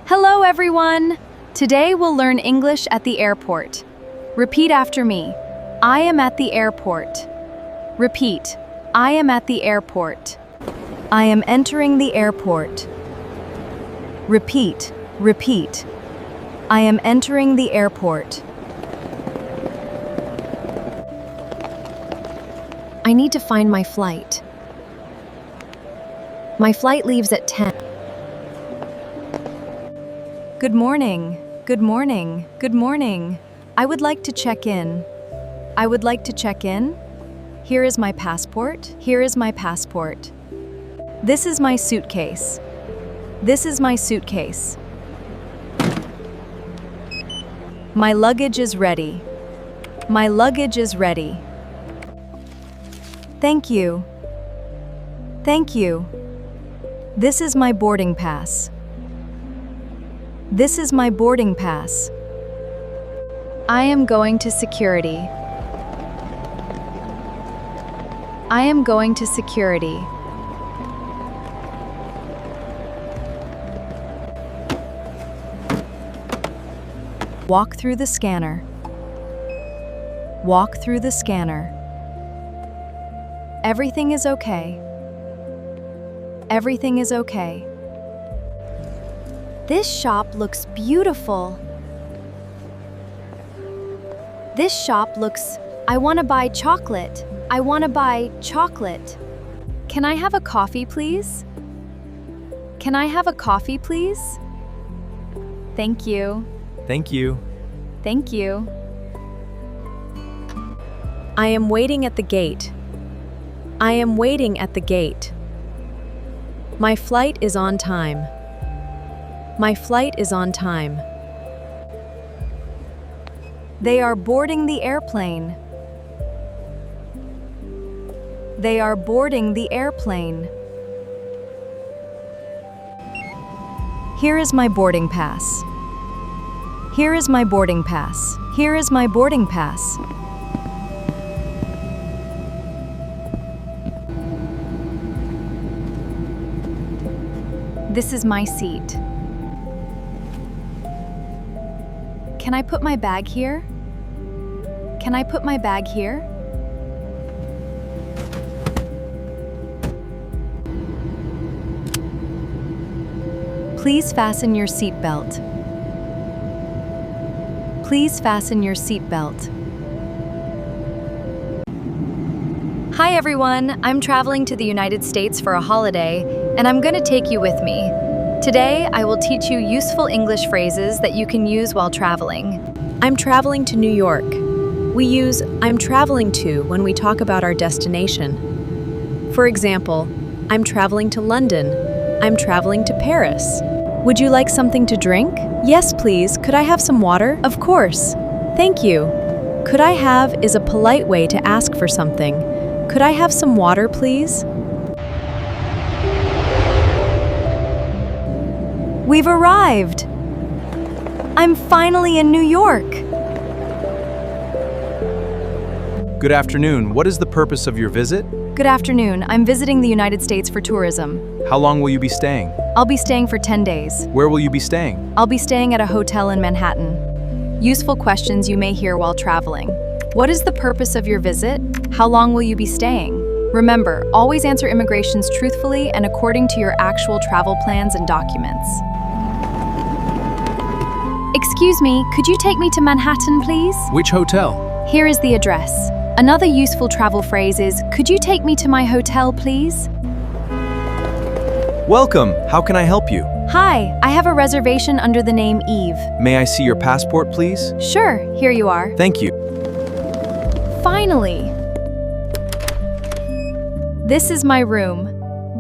Hello, everyone! Today we'll learn English at the airport. Repeat after me. I am at the airport. Repeat. I am at the airport. I am entering the airport. Repeat. Repeat. I am entering the airport. I need to find my flight. My flight leaves at 10. Good morning. Good morning. Good morning. I would like to check in. I would like to check in. Here is my passport. Here is my passport. This is my suitcase. This is my suitcase. My luggage is ready. My luggage is ready. Thank you. Thank you. This is my boarding pass. This is my boarding pass. I am going to security. I am going to security. Walk through the scanner. Walk through the scanner. Everything is okay. Everything is okay. This shop looks beautiful. This shop looks... I want to buy chocolate. I want to buy chocolate. Can I have a coffee, please? Can I have a coffee, please? Thank you. Thank you. Thank you. I am waiting at the gate. I am waiting at the gate. My flight is on time. My flight is on time. They are boarding the airplane. They are boarding the airplane. Here is my boarding pass. Here is my boarding pass. Here is my boarding pass. This is my seat. Can I put my bag here? Can I put my bag here? Please fasten your seatbelt. Please fasten your seatbelt. Hi everyone, I'm traveling to the United States for a holiday, and I'm going to take you with me. Today, I will teach you useful English phrases that you can use while traveling. I'm traveling to New York. We use I'm traveling to when we talk about our destination. For example, I'm traveling to London. I'm traveling to Paris. Would you like something to drink? Yes, please. Could I have some water? Of course. Thank you. Could I have is a polite way to ask for something. Could I have some water, please? We've arrived! I'm finally in New York! Good afternoon. What is the purpose of your visit? Good afternoon. I'm visiting the United States for tourism. How long will you be staying? I'll be staying for 10 days. Where will you be staying? I'll be staying at a hotel in Manhattan. Useful questions you may hear while traveling. What is the purpose of your visit? How long will you be staying? Remember, always answer immigrations truthfully and according to your actual travel plans and documents. Excuse me, could you take me to Manhattan, please? Which hotel? Here is the address. Another useful travel phrase is, could you take me to my hotel, please? Welcome. How can I help you? Hi, I have a reservation under the name Eve. May I see your passport, please? Sure, here you are. Thank you. Finally! This is my room.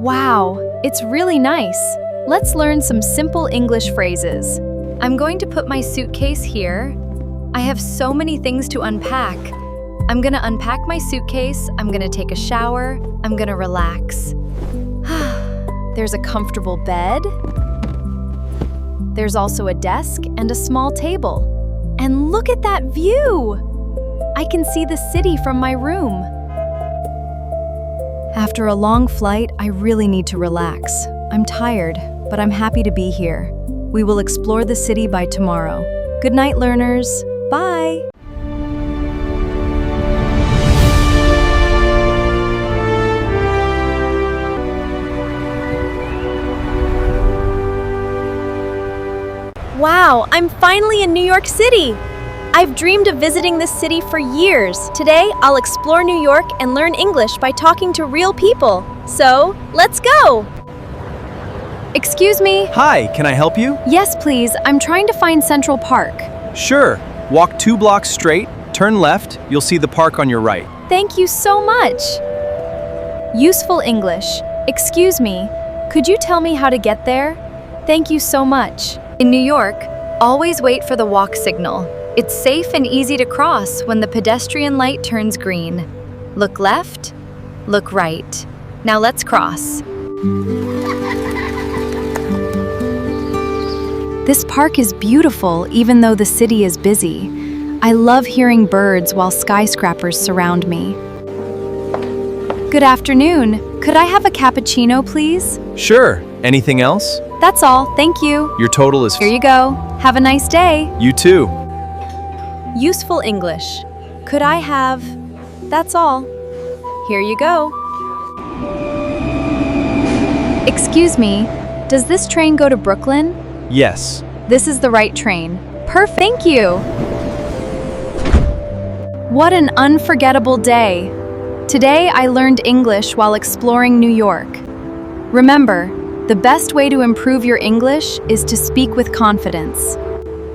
Wow, it's really nice. Let's learn some simple English phrases. I'm going to put my suitcase here. I have so many things to unpack. I'm gonna unpack my suitcase, I'm gonna take a shower, I'm gonna relax. There's a comfortable bed. There's also a desk and a small table. And look at that view! I can see the city from my room. After a long flight, I really need to relax. I'm tired, but I'm happy to be here. We will explore the city by tomorrow. Good night, learners. Bye. Wow, I'm finally in New York City! I've dreamed of visiting this city for years. Today, I'll explore New York and learn English by talking to real people. So, let's go! Excuse me. Hi, can I help you? Yes, please. I'm trying to find Central Park. Sure. Walk 2 blocks straight, turn left, you'll see the park on your right. Thank you so much. Useful English. Excuse me. Could you tell me how to get there? Thank you so much. In New York, always wait for the walk signal. It's safe and easy to cross when the pedestrian light turns green. Look left, look right. Now let's cross. This park is beautiful even though the city is busy. I love hearing birds while skyscrapers surround me. Good afternoon. Could I have a cappuccino, please? Sure. Anything else? That's all, thank you. Your total is... Here you go. Have a nice day. You too. Useful English. Could I have... That's all. Here you go. Excuse me, does this train go to Brooklyn? Yes. This is the right train. Perfect. Thank you. What an unforgettable day. Today I learned English while exploring New York. Remember, the best way to improve your English is to speak with confidence.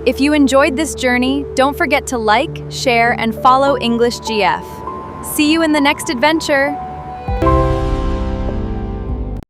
If you enjoyed this journey, don't forget to like, share, and follow English GF. See you in the next adventure.